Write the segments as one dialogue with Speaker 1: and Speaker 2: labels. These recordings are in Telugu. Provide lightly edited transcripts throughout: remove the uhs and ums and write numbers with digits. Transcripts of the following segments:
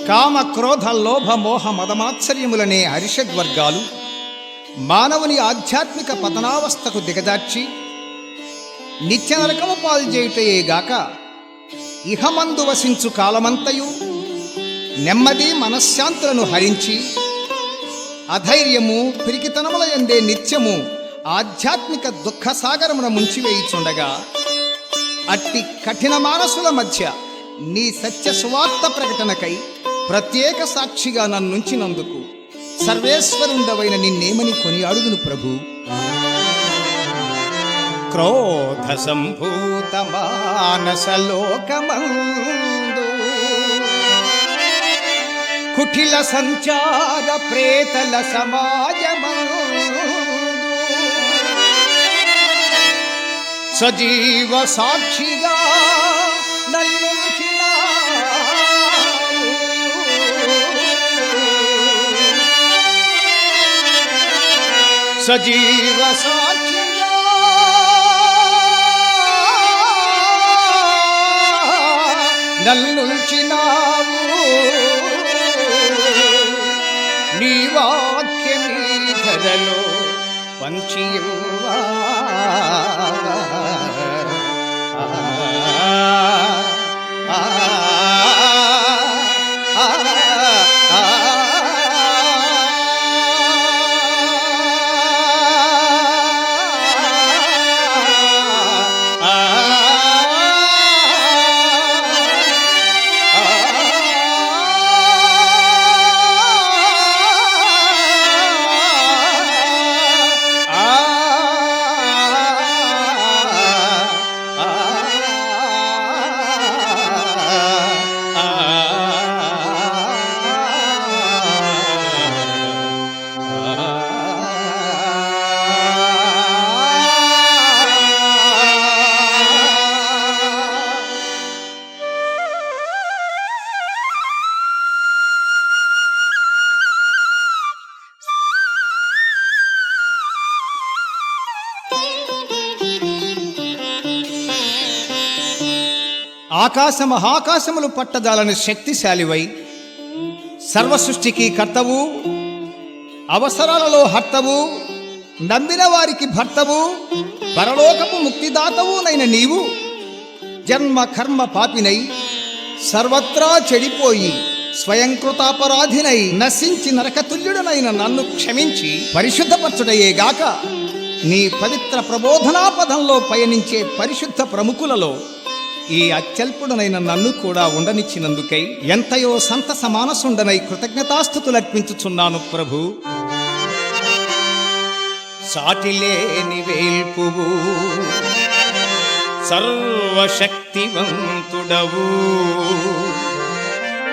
Speaker 1: కామ క్రోధ లోభ మోహ మదమాత్సర్యములనే హరిషద్వర్గాలు మానవుని ఆధ్యాత్మిక పతనావస్థకు దిగజార్చి నిత్య నరకము పాల్చేయుటయేగాక ఇహమందు వసించు కాలమంతయు నెమ్మది మనశ్శాంతులను హరించి అధైర్యము పిరికితనముల యందే నిత్యము ఆధ్యాత్మిక దుఃఖసాగరమున ముంచివేయుచుండగా అట్టి కఠిన మానసుల మధ్య నీ సత్య సువార్త ప్రకటనకై ప్రత్యేక సాక్షిగా నన్నుంచినందుకు సర్వేశ్వరుండవైన నిన్నేమని కొనియాడుదును ప్రభు. క్రోధ సంభూత మానసలోకమందు కుటిల సంచార ప్రేతల సమాజమందు సజీవ సాక్షిగా నన్నుంచిన సజీవ సాక్షిగా నన్నుంచినావు. నీ వాక్యమీ ధరలో పంచియువా ఆకాశ మహాకాశములు పట్టజాలని శక్తిశాలివై సర్వసృష్టికి కర్తవు, అవసరాలలో హర్తవు, నమ్మిన వారికి భర్తవు, పరలోకపు ముక్తిదాతవునైన నీవు జన్మ కర్మ పాపినై సర్వత్రా చెడిపోయి స్వయంకృతాపరాధినై నశించి నరకతుల్యుడనైన నన్ను క్షమించి పరిశుద్ధపరచుటయేగాక నీ పవిత్ర ప్రబోధనాపథంలో పయనించే పరిశుద్ధ ప్రముఖులలో ఈ అత్యల్పుడనైన నన్ను కూడా ఉండనిచ్చినందుకై ఎంతయో సంతస మానసుండనై కృతజ్ఞతాస్థుతులర్పించుచున్నాను ప్రభు. సాటిలేని వేల్పువు, సర్వశక్తివంతుడవు,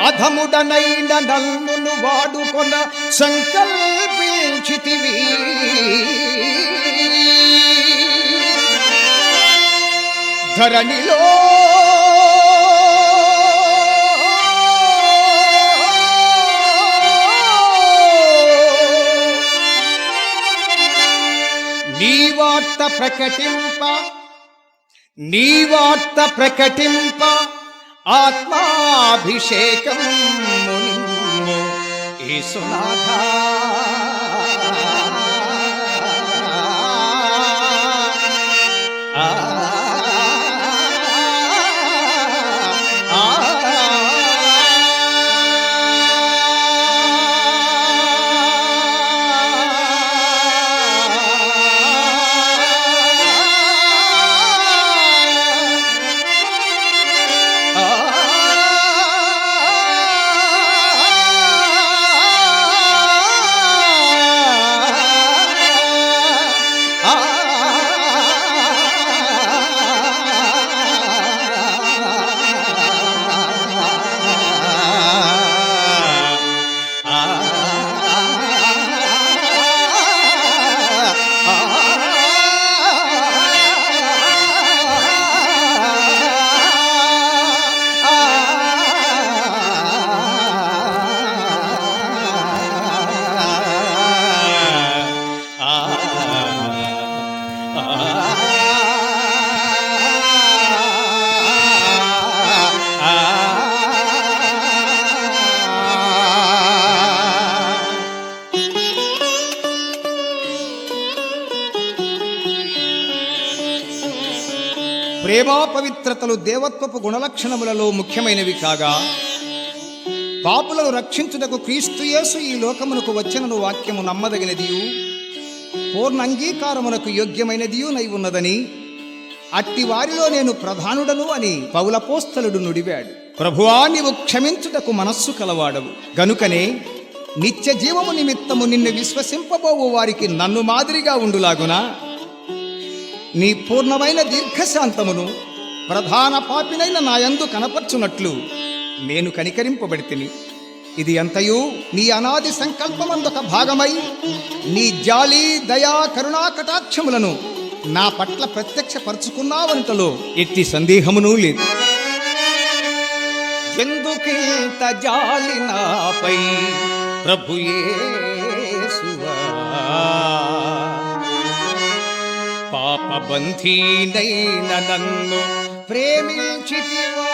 Speaker 1: అధముడనైన నన్నును వాడుకొన సంకల్పించితివి. ధరణిలో నీ వార్త ప్రకటింప ఆత్మాభిషేకం మునిమ్ము యేసునాథా. ప్రేమ పవిత్రతలు దేవత్వపు గుణలక్షణములలో ముఖ్యమైనవి కాగా, పాపులను రక్షించుటకు క్రీస్తు యేసు ఈ లోకమునకు వచ్చినను వాక్యము నమ్మదగినదియు పూర్ణ అంగీకారమునకు యోగ్యమైనదియు నై ఉన్నదని, అట్టి వారిలో నేను ప్రధానుడను అని పౌలపోస్తలుడు నుడివాడు. ప్రభువా, నీవు క్షమించుటకు మనస్సు కలవాడవు గనుకనే నిత్య జీవము నిమిత్తము నిన్ను విశ్వసింపబోవు వారికి నన్ను మాదిరిగా ఉండులాగునా నీ పూర్ణమైన దీర్ఘశాంతమును ప్రధాన పాపినైన నాయందు కనపర్చునట్లు నేను కనికరింపబడితిని. ఇది అంతయు నీ అనాది సంకల్పమందొక భాగమై నీ జాలి దయా కరుణా కటాక్షములను నా పట్ల ప్రత్యక్షపరచుకున్నావనుటలో ఎట్టి సందేహమునూ లేదు. ఎందుకింత జాలి నాపై ప్రభు యేసువా, పాపబంధీనైన నన్ను ప్రేమించితివా,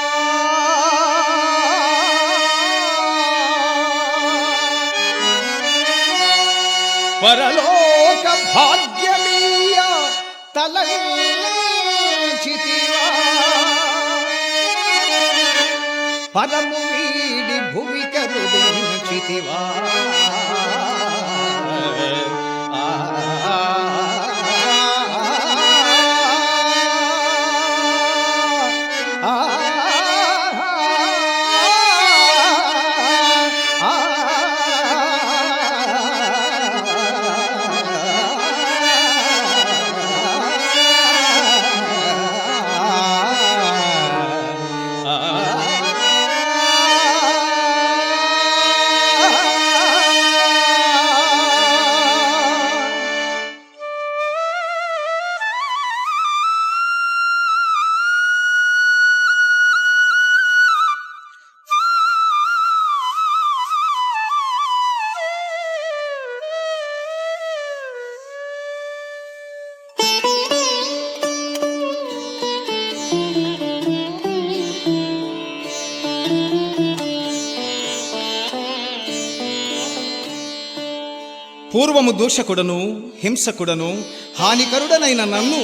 Speaker 1: పరలోక భాగ్యమీయ తలంచితివా, పరము వీడి భువి కరుదించితివా, పూర్వము దూషకుడను హింసకుడను హానికరుడనైన నన్ను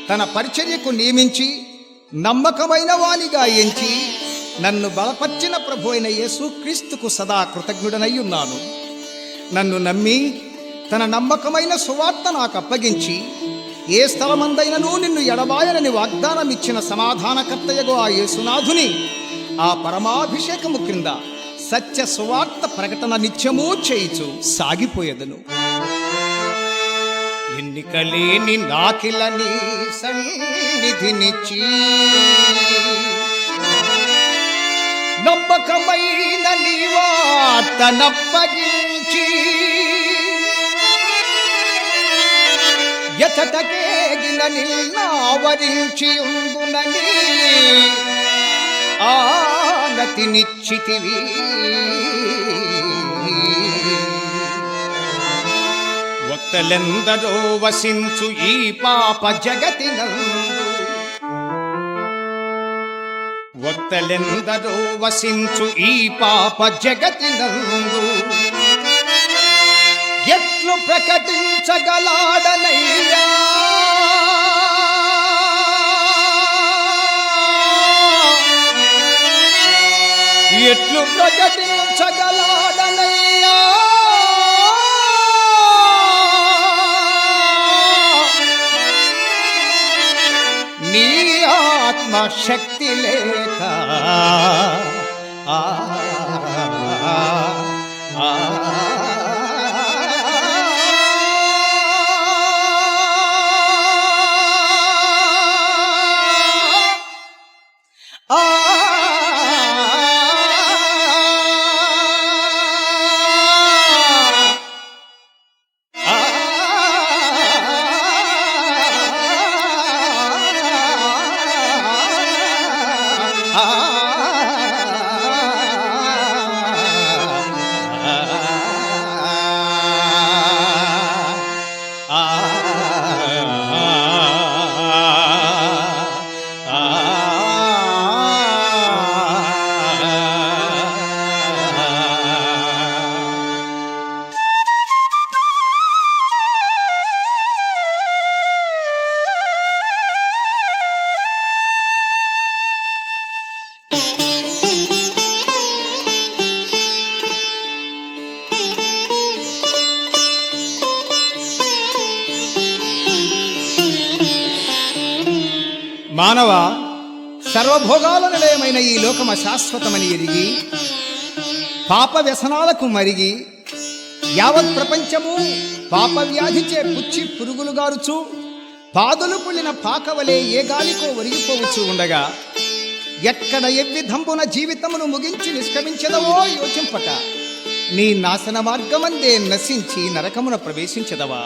Speaker 1: తన పరిచర్యకు నియమించి నమ్మకమైన వానిగా ఎంచి నన్ను బలపర్చిన ప్రభు అయిన యేసుక్రీస్తుకు సదా కృతజ్ఞుడనయ్యున్నాను. నన్ను నమ్మి తన నమ్మకమైన సువార్త నాకు అప్పగించి ఏ స్థలమందైనను నిన్ను ఎడబాయనని వాగ్దానం ఇచ్చిన సమాధానకర్తయగు ఆ యేసునాథుని ఆ పరమాభిషేకము క్రింద సత్య సువార్త ప్రకటన నిత్యమూ చేయిచు సాగిపోయేదను. ఎన్నికలేని నాకిలని సన్నిధినిచ్చి నమ్మకమైన నీ వార్త నప్పగించి ఎతటకేగిన నిన్నావరించి ఉందునని ఆనతినిచ్చితివి. వక్తలెందరో వసించు ఈ పాప జగతినందు, వక్తలెందరో వసించు ఈ పాప జగతినందు ఎట్లు ప్రకటించగలాడనయ్యా ఎట్లు ప్రకటించగలాడనయ్యా నీ ఆత్మశక్తి లేక మానవ, సర్వభోగాల నిలయమైన ఈ లోకమ శాశ్వతమని ఎరిగి పాప వ్యసనాలకు మరిగి యావత్ ప్రపంచము పాప వ్యాధిచే పుచ్చి పురుగులు గారుచు పాదులు పుళ్ళిన పాకవలే ఏ గాలికో ఒరిగిపోవచ్చు ఉండగా ఎక్కడ ఎవ్విధంబున జీవితమును ముగించి నిష్క్రమించదవో యోచింపక నీ నాశన మార్గమందే నశించి నరకమున ప్రవేశించదవా?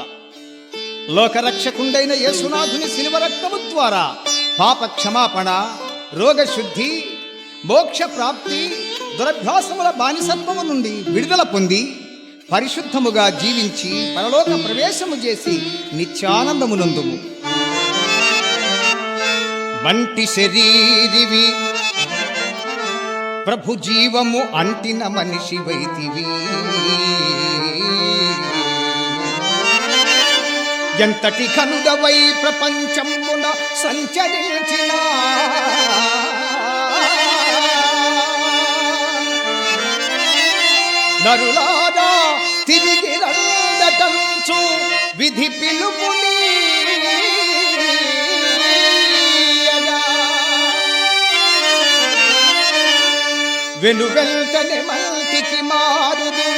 Speaker 1: లోకరక్షకుండైన యేసునాథుని శిలువ రక్తము ద్వారా పాప క్షమాపణ, రోగశుద్ధి, మోక్ష ప్రాప్తి, దురభ్యాసముల బానిసత్వము నుండి విడుదల పొంది పరిశుద్ధముగా జీవించి పరలోక ప్రవేశము చేసి నిత్యానందమునందుము. మంటి శరీరివి ప్రభు జీవము అంటిన మనిషి వైతివి. ఎంతటి కనుడవై ప్రపంచమున సంచరించిన నరులారా తిరిగి రందటంచు విధి పిలుపుని వెనువెంటనే మంటికి మారుదు,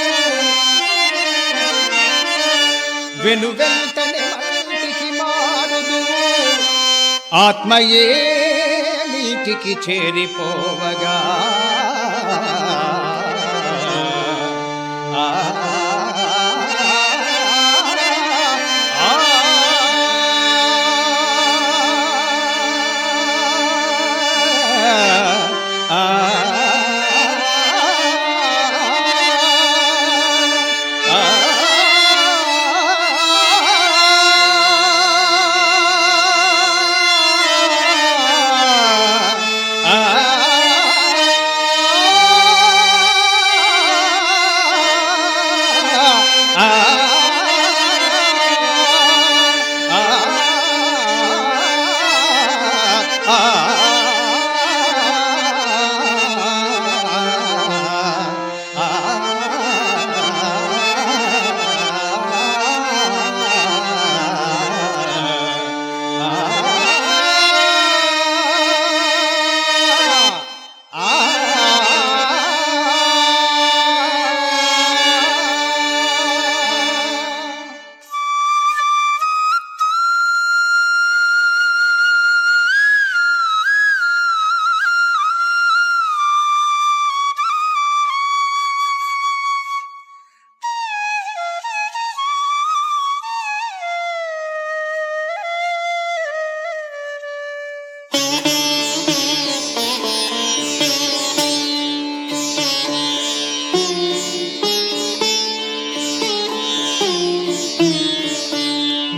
Speaker 1: వెనువెంటనే మంటికి మారుదు, ఆత్మయే నీటికి చేరిపోవగా.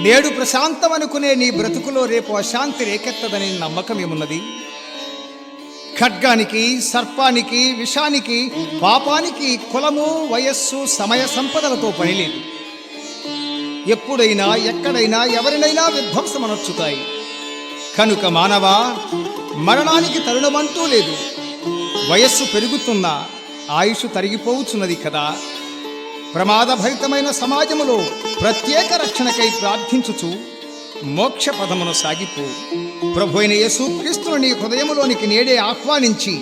Speaker 1: నేడు ప్రశాంతమనుకునే నీ బ్రతుకులో రేపు అశాంతి రేకెత్తదని నమ్మకమేమున్నది? ఖడ్గానికి, సర్పానికి, విషానికి, పాపానికి కులము, వయస్సు, సమయ సంపదలతో పనిలేదు. ఎప్పుడైనా ఎక్కడైనా ఎవరినైనా విధ్వంసమనొచ్చుతాయి. కనుక మానవా, మరణానికి తరుణమంటూ లేదు. వయస్సు పెరుగుతున్నా ఆయుష్ తరిగిపోవచ్చున్నది కదా. ప్రమాదభరితమైన సమాజములో ప్రత్యేక రక్షణకై ప్రార్థించుచు మోక్ష పదమును సాగిపో. ప్రభు అయిన యేసుక్రీస్తును నీ హృదయములోనికి నేడే ఆహ్వానించి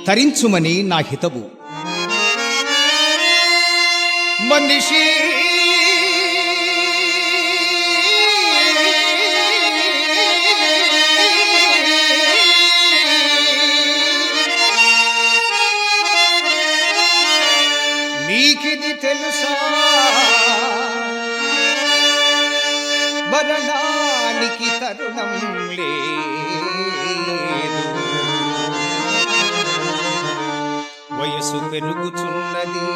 Speaker 1: తరించుమని నా హితవు. మనిషి నీకిది తెలుసా, మరణానికి తరుణం లేదు. వయసు పెరుగుచున్నది,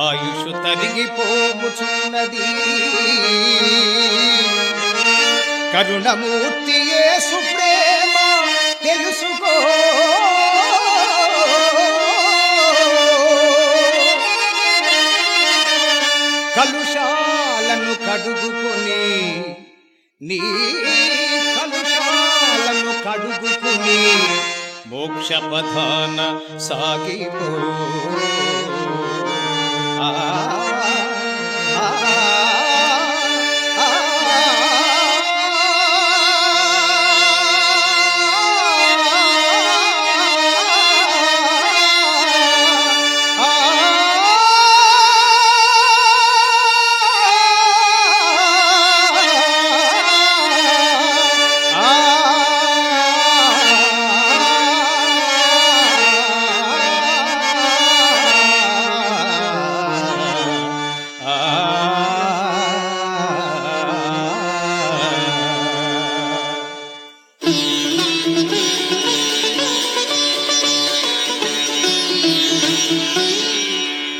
Speaker 1: ఆయుష్ తరిగిపోవుచున్నది. కరుణమూర్తి యేసు ప్రేమ తెలుసుకో. కలుషాలను కడుగుకొని, నీ కలుషాలను కడుగుకొని మోక్ష పథాన సాగిపో.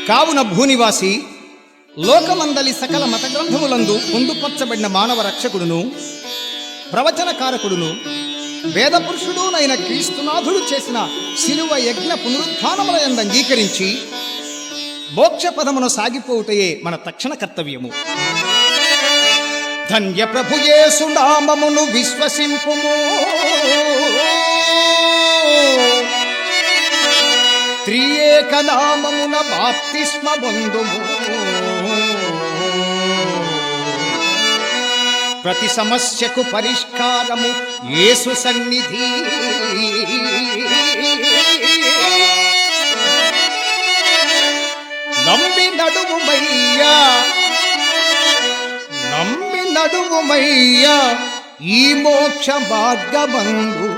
Speaker 1: కావున భూనివాసి లోకమందలి సకల మత గ్రంథములందు పొందుపరచబడిన మానవ రక్షకుడును ప్రవచనకారకుడును వేదపురుషుడునైన క్రీస్తునాథుడు చేసిన శిలువ యజ్ఞ పునరుత్థానములయందు అంగీకరించి మోక్ష పదమును సాగిపోవుటయే మన తక్షణ కర్తవ్యము. ధన్య ప్రభు యేసు నామమును విశ్వసింపుము, త్రియేక నామమున బాప్తిస్మ పొందుము, ప్రతి సమస్యకు పరిష్కారము యేసు సన్నిధి. నమ్మి నడువుమయ్యా, నమ్మి నడువుమయ్యా ఈ మోక్ష మార్గమందు.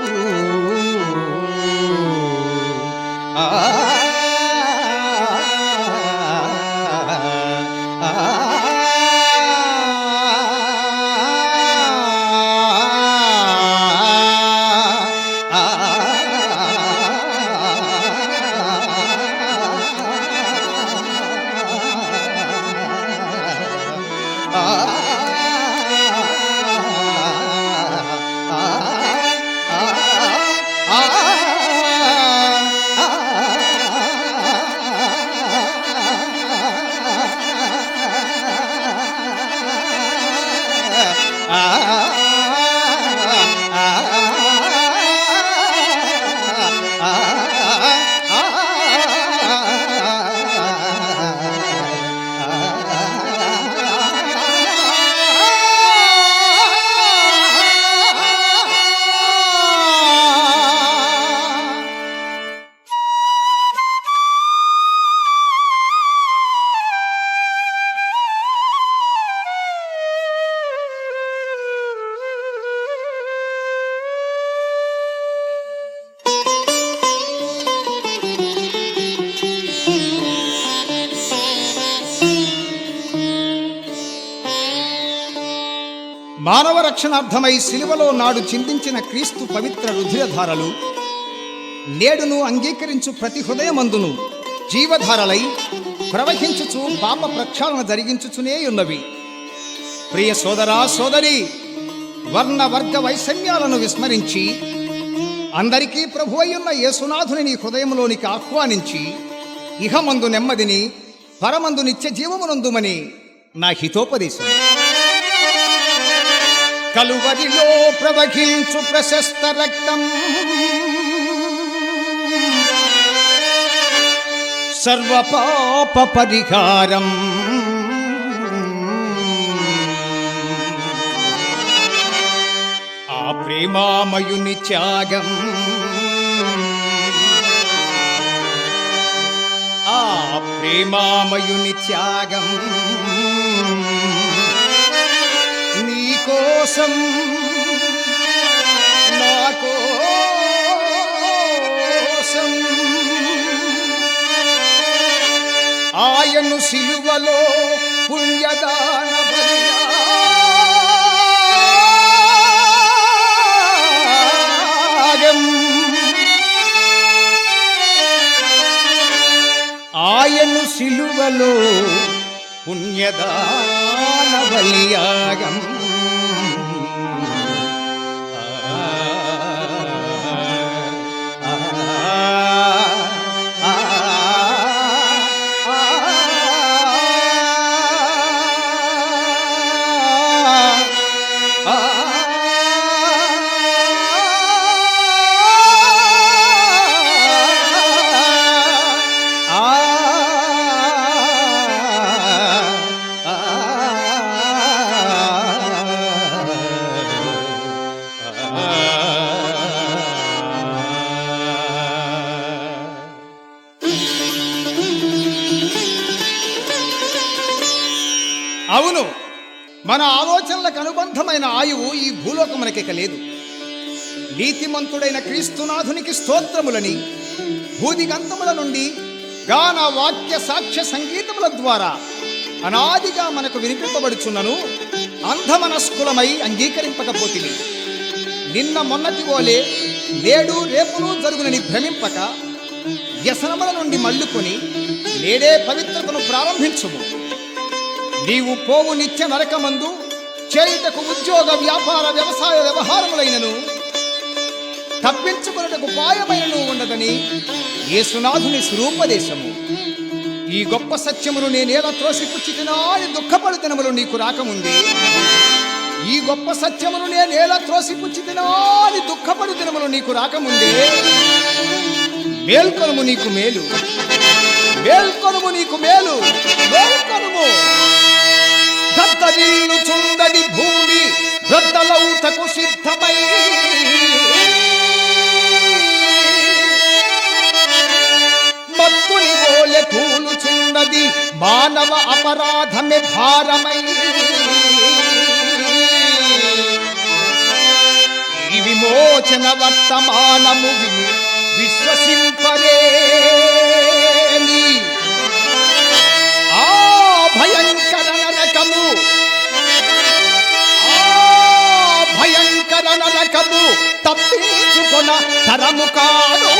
Speaker 1: మానవ రక్షణార్థమై శిలువలో నాడు చిందించిన క్రీస్తు పవిత్ర రుధిరధారలు నేడును అంగీకరించు ప్రతి హృదయమందును జీవధారలై ప్రవహించుచు పాప ప్రక్షాళన జరిగించుచునే ఉన్నవి. ప్రియ సోదరా సోదరి, వర్ణ వర్గ వైషమ్యాలను విస్మరించి అందరికీ ప్రభువయ్యున్న యేసునాథుని నీ హృదయంలోనికి ఆహ్వానించి ఇహమందు నెమ్మదిని పరమందు నిత్య జీవమునందుమని నా హితోపదేశం. కలువరిలో ప్రవహించు ప్రశస్త రక్తం సర్వపాప పరిహారం, ఆ ప్రేమామయుని త్యాగం, ఆ ప్రేమామయుని త్యాగం కోసం నా కోసం ఆయను సిలువలో పుణ్యదాన బలియాగం, ఆయను సిలువలో పుణ్యదాన బలియాగం. అవును, మన ఆలోచనలకు అనుబంధమైన ఆయువు ఈ భూలోకమునకిక లేదు. నీతిమంతుడైన క్రీస్తునాథునికి స్తోత్రములని భూదిగంతముల నుండి గాన వాక్య సాక్ష్య సంగీతముల ద్వారా అనాదిగా మనకు వినిపింపబడుచున్నను అంధమనస్కులమై అంగీకరింపకపోతిని. నిన్న మొన్నటి వోలే నేడు రేపును జరుగునని భ్రమింపక వ్యసనముల నుండి మళ్ళుకొని నేడే పవిత్రతను ప్రారంభించుము. నీవు పోవు నిత్య నరకమందు చేయుటకు ఉద్యోగ వ్యాపార వ్యవసాయ వ్యవహారములైనను తప్పించుకున్నటకు ఉపాయమైనను ఉండదని యేసునాథుని స్వరూపదేశము. ఈ గొప్ప సత్యమును నేనేలా త్రోసిపుచ్చితినా అని దుఃఖపడు దినములు నీకు రాకముందే, ఈ గొప్ప సత్యమును నేనేలా త్రోసిపుచ్చితినా అని దుఃఖపడు దినములు నీకు రాకముందే, మేల్కొనుము నీకు మేలు, మేల్కొనుము నీకు మేలు, మేల్కొనుము. దత్తరిల్లు చుండది భూమి రద్దలౌటకు సిద్ధమై, మత్తుని ఓలె కూలుచున్నది మానవ అపరాధమే భారమై. ఈ విమోచన వర్తమానము విని విశ్వసింపరేని ఆ భయంకర నరకము, ఆ భయంకర నరకము తప్పించుకొన తరము కాదు.